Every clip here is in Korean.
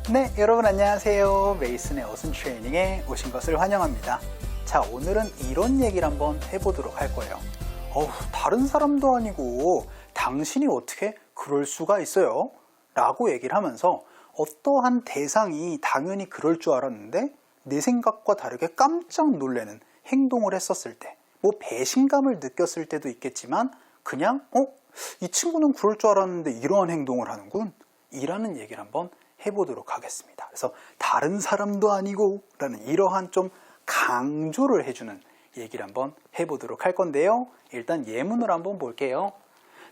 네, 여러분 안녕하세요. 메이슨의 어순 트레이닝에 오신 것을 환영합니다. 자, 오늘은 이런 얘기를 한번 해보도록 할 거예요. 다른 사람도 아니고 당신이 어떻게 그럴 수가 있어요? 라고 얘기를 하면서 어떠한 대상이 당연히 그럴 줄 알았는데 내 생각과 다르게 깜짝 놀라는 행동을 했었을 때, 뭐 배신감을 느꼈을 때도 있겠지만 그냥 이 친구는 그럴 줄 알았는데 이러한 행동을 하는군 이라는 얘기를 한번 해보도록 하겠습니다. 그래서 다른 사람도 아니고 라는 이러한 좀 강조를 해주는 얘기를 한번 해보도록 할 건데요. 일단 예문을 한번 볼게요.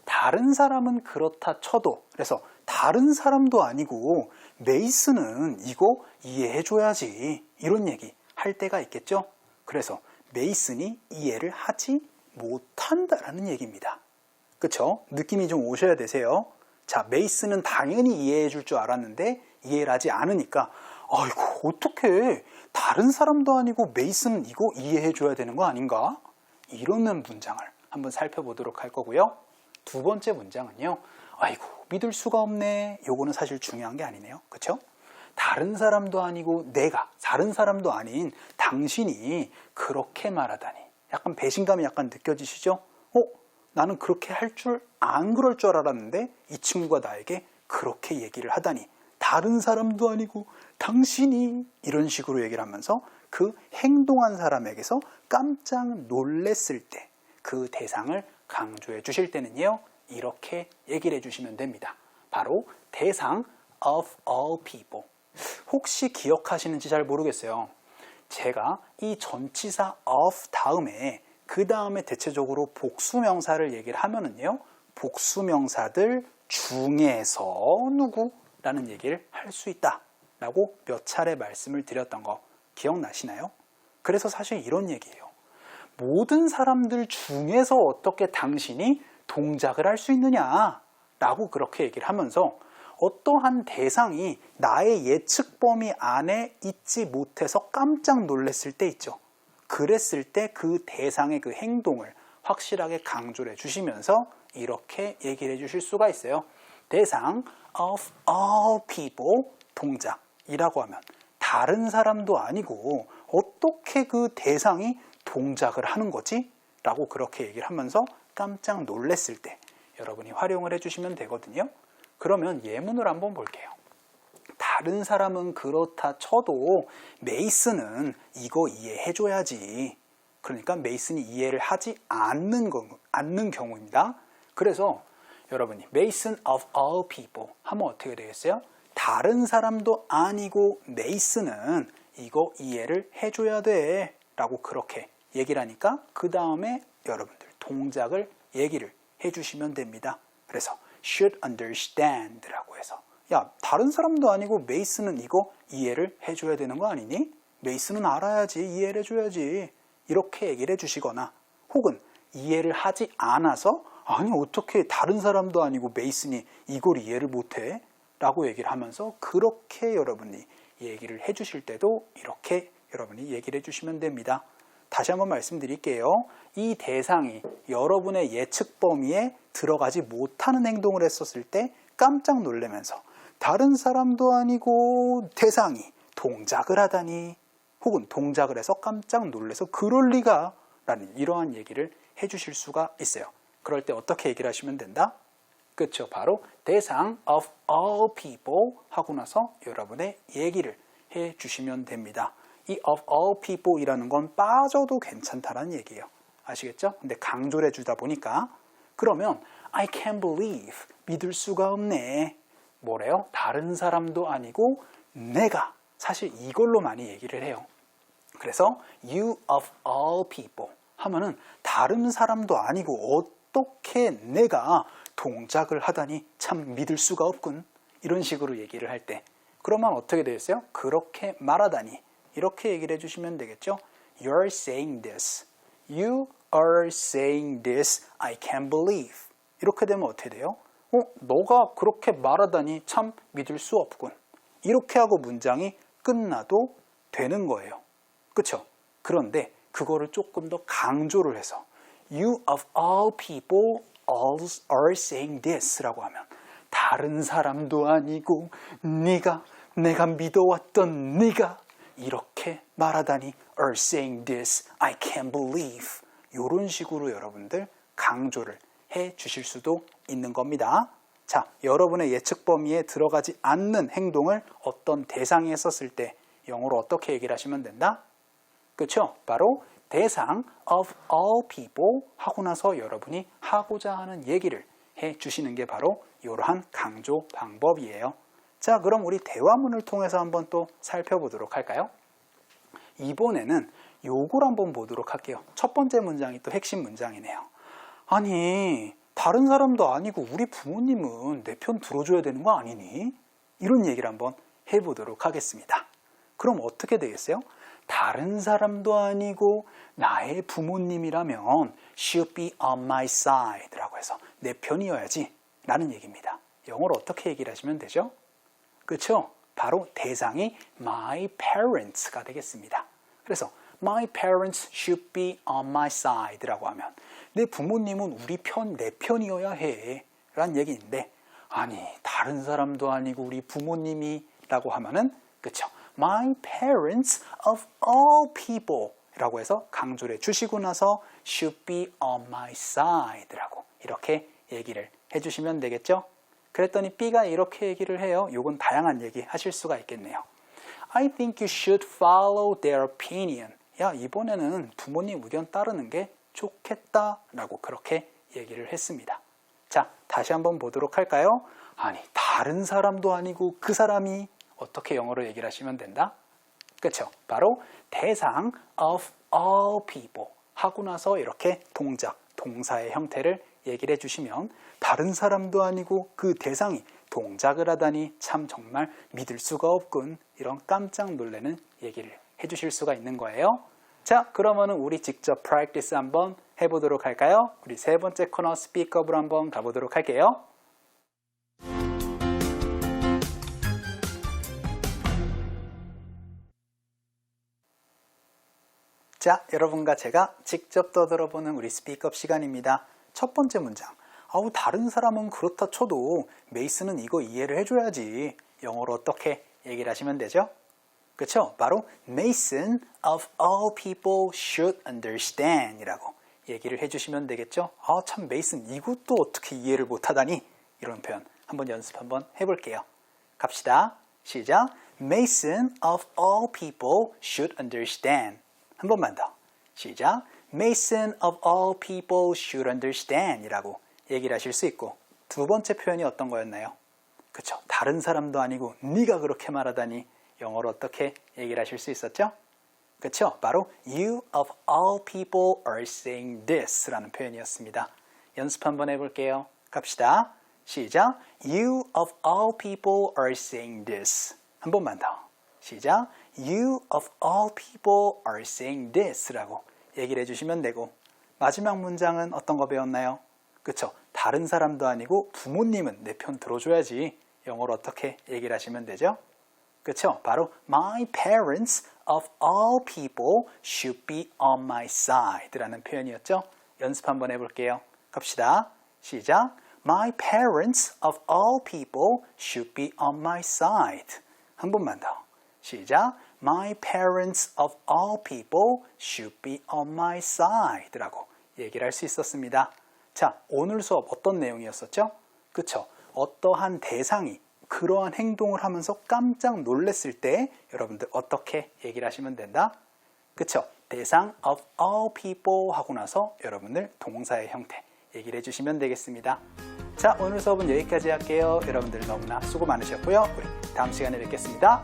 다른 사람은 그렇다 쳐도, 그래서 다른 사람도 아니고 메이슨은 이거 이해해줘야지 이런 얘기 할 때가 있겠죠. 그래서 메이슨이 이해를 하지 못한다라는 얘기입니다. 그쵸? 느낌이 좀 오셔야 되세요. 자, 메이슨은 당연히 이해해 줄 줄 알았는데 이해를 하지 않으니까 아이고 어떡해, 다른 사람도 아니고 메이슨은 이거 이해해 줘야 되는 거 아닌가? 이러는 문장을 한번 살펴보도록 할 거고요. 두 번째 문장은요, 아이고 믿을 수가 없네. 요거는 사실 중요한 게 아니네요. 그쵸? 다른 사람도 아니고 내가, 다른 사람도 아닌 당신이 그렇게 말하다니. 약간 배신감이 약간 느껴지시죠? 나는 그렇게 할 줄 안 그럴 줄 알았는데 이 친구가 나에게 그렇게 얘기를 하다니. 다른 사람도 아니고 당신이 이런 식으로 얘기를 하면서 그 행동한 사람에게서 깜짝 놀랬을 때 그 대상을 강조해 주실 때는요, 이렇게 얘기를 해주시면 됩니다. 바로 대상 of all people. 혹시 기억하시는지 잘 모르겠어요. 제가 이 전치사 of 다음에 그 다음에 대체적으로 복수명사를 얘기를 하면은요, 복수명사들 중에서 누구라는 얘기를 할 수 있다 라고 몇 차례 말씀을 드렸던 거 기억나시나요? 그래서 사실 이런 얘기예요. 모든 사람들 중에서 어떻게 당신이 동작을 할 수 있느냐 라고 그렇게 얘기를 하면서 어떠한 대상이 나의 예측 범위 안에 있지 못해서 깜짝 놀랐을 때 있죠. 그랬을 때 그 대상의 그 행동을 확실하게 강조를 해주시면서 이렇게 얘기를 해주실 수가 있어요. 대상 of all people, 동작이라고 하면 다른 사람도 아니고 어떻게 그 대상이 동작을 하는 거지? 라고 그렇게 얘기를 하면서 깜짝 놀랐을 때 여러분이 활용을 해주시면 되거든요. 그러면 예문을 한번 볼게요. 다른 사람은 그렇다 쳐도 메이슨은 이거 이해해줘야지. 그러니까 메이슨이 이해를 하지 않는 경우입니다. 그래서 여러분이 Mason of all people 하면 어떻게 되겠어요? 다른 사람도 아니고 메이슨은 이거 이해를 해줘야 돼 라고 그렇게 얘기를 하니까 그 다음에 여러분들 동작을 얘기를 해주시면 됩니다. 그래서 should understand 라고 해서, 야, 다른 사람도 아니고 메이슨은 이거 이해를 해줘야 되는 거 아니니? 메이슨은 알아야지, 이해를 해줘야지. 이렇게 얘기를 해주시거나, 혹은 이해를 하지 않아서 아니 어떻게 다른 사람도 아니고 메이슨이 이걸 이해를 못해? 라고 얘기를 하면서 그렇게 여러분이 얘기를 해주실 때도 이렇게 여러분이 얘기를 해주시면 됩니다. 다시 한번 말씀드릴게요. 이 대상이 여러분의 예측 범위에 들어가지 못하는 행동을 했었을 때 깜짝 놀라면서 다른 사람도 아니고 대상이 동작을 하다니, 혹은 동작을 해서 깜짝 놀라서 그럴 리가 라는 이러한 얘기를 해주실 수가 있어요. 그럴 때 어떻게 얘기를 하시면 된다? 그렇죠. 바로 대상 of all people 하고 나서 여러분의 얘기를 해주시면 됩니다. 이 of all people 이라는 건 빠져도 괜찮다라는 얘기예요. 아시겠죠? 근데 강조를 해주다 보니까, 그러면 I can't believe, 믿을 수가 없네. 뭐래요? 다른 사람도 아니고 내가, 사실 이걸로 많이 얘기를 해요. 그래서 you of all people 하면은 다른 사람도 아니고 어떻게 내가 동작을 하다니 참 믿을 수가 없군. 이런 식으로 얘기를 할 때, 그러면 어떻게 되겠어요? 그렇게 말하다니. 이렇게 얘기를 해주시면 되겠죠? You're saying this. You are saying this. I can't believe. 이렇게 되면 어떻게 돼요? 너가 그렇게 말하다니 참 믿을 수 없군. 이렇게 하고 문장이 끝나도 되는 거예요. 그쵸? 그런데 그거를 조금 더 강조를 해서 You of all people are saying this 라고 하면 다른 사람도 아니고 네가 내가 믿어왔던 네가 이렇게 말하다니 are saying this, I can't believe. 이런 식으로 여러분들 강조를 해 주실 수도 있는 겁니다. 자, 여러분의 예측 범위에 들어가지 않는 행동을 어떤 대상이 했었을 때 영어로 어떻게 얘기를 하시면 된다? 그렇죠? 바로 대상 of all people 하고 나서 여러분이 하고자 하는 얘기를 해 주시는 게 바로 이러한 강조 방법이에요. 자, 그럼 우리 대화문을 통해서 한번 또 살펴보도록 할까요? 이번에는 요걸 한번 보도록 할게요. 첫 번째 문장이 또 핵심 문장이네요. 아니, 다른 사람도 아니고 우리 부모님은 내 편 들어줘야 되는 거 아니니? 이런 얘기를 한번 해보도록 하겠습니다. 그럼 어떻게 되겠어요? 다른 사람도 아니고 나의 부모님이라면 should be on my side 라고 해서 내 편이어야지 라는 얘기입니다. 영어로 어떻게 얘기를 하시면 되죠? 그렇죠? 바로 대상이 my parents가 되겠습니다. 그래서 my parents should be on my side 라고 하면 내 부모님은 우리 편, 내 편이어야 해 라는 얘기인데, 아니 다른 사람도 아니고 우리 부모님이 라고 하면은 그렇죠? My parents of all people 라고 해서 강조를 해주시고 나서 should be on my side 라고 이렇게 얘기를 해주시면 되겠죠? 그랬더니 B가 이렇게 얘기를 해요. 요건 다양한 얘기 하실 수가 있겠네요. I think you should follow their opinion. 야, 이번에는 부모님 의견 따르는 게 좋겠다 라고 그렇게 얘기를 했습니다. 자, 다시 한번 보도록 할까요? 아니, 다른 사람도 아니고 그 사람이 어떻게 영어로 얘기를 하시면 된다? 그렇죠? 바로 대상 of all people 하고 나서 이렇게 동작, 동사의 형태를 얘기를 해주시면 다른 사람도 아니고 그 대상이 동작을 하다니 참 정말 믿을 수가 없군. 이런 깜짝 놀라는 얘기를 해주실 수가 있는 거예요. 자, 그러면은 우리 직접 practice 한번 해보도록 할까요? 우리 세 번째 코너 스피크업으로 한번 가보도록 할게요. 자, 여러분과 제가 직접 떠들어보는 우리 스피크업 시간입니다. 첫 번째 문장. 아우, 다른 사람은 그렇다 쳐도 메이슨은 이거 이해를 해줘야지. 영어로 어떻게 얘기를 하시면 되죠? 그렇죠? 바로 Mason of all people should understand 이라고 얘기를 해주시면 되겠죠? 아, 참 메이슨 이것도 어떻게 이해를 못하다니? 이런 표현 한번 연습 한번 해볼게요. 갑시다. 시작. Mason of all people should understand. 한 번만 더. 시작. Mason of all people should understand 이라고 얘기를 하실 수 있고, 두 번째 표현이 어떤 거였나요? 그쵸? 다른 사람도 아니고 네가 그렇게 말하다니 영어로 어떻게 얘기를 하실 수 있었죠? 그쵸? 바로 You of all people are saying this 라는 표현이었습니다. 연습 한번 해볼게요. 갑시다. 시작. You of all people are saying this. 한 번만 더. 시작. You of all people are saying this 라고 얘기를 해주시면 되고, 마지막 문장은 어떤 거 배웠나요? 그쵸? 다른 사람도 아니고 부모님은 내 편 들어줘야지. 영어로 어떻게 얘기를 하시면 되죠? 그쵸? 바로 My parents of all people should be on my side 라는 표현이었죠? 연습 한번 해볼게요. 갑시다. 시작. My parents of all people should be on my side. 한 번만 더. 시작. My parents of all people should be on my side 라고 얘기를 할 수 있었습니다. 자, 오늘 수업 어떤 내용이었었죠? 그쵸? 어떠한 대상이 그러한 행동을 하면서 깜짝 놀랐을 때 여러분들 어떻게 얘기를 하시면 된다? 그쵸? 대상 of all people 하고 나서 여러분들 동사의 형태 얘기를 해주시면 되겠습니다. 자, 오늘 수업은 여기까지 할게요. 여러분들 너무나 수고 많으셨고요. 우리 다음 시간에 뵙겠습니다.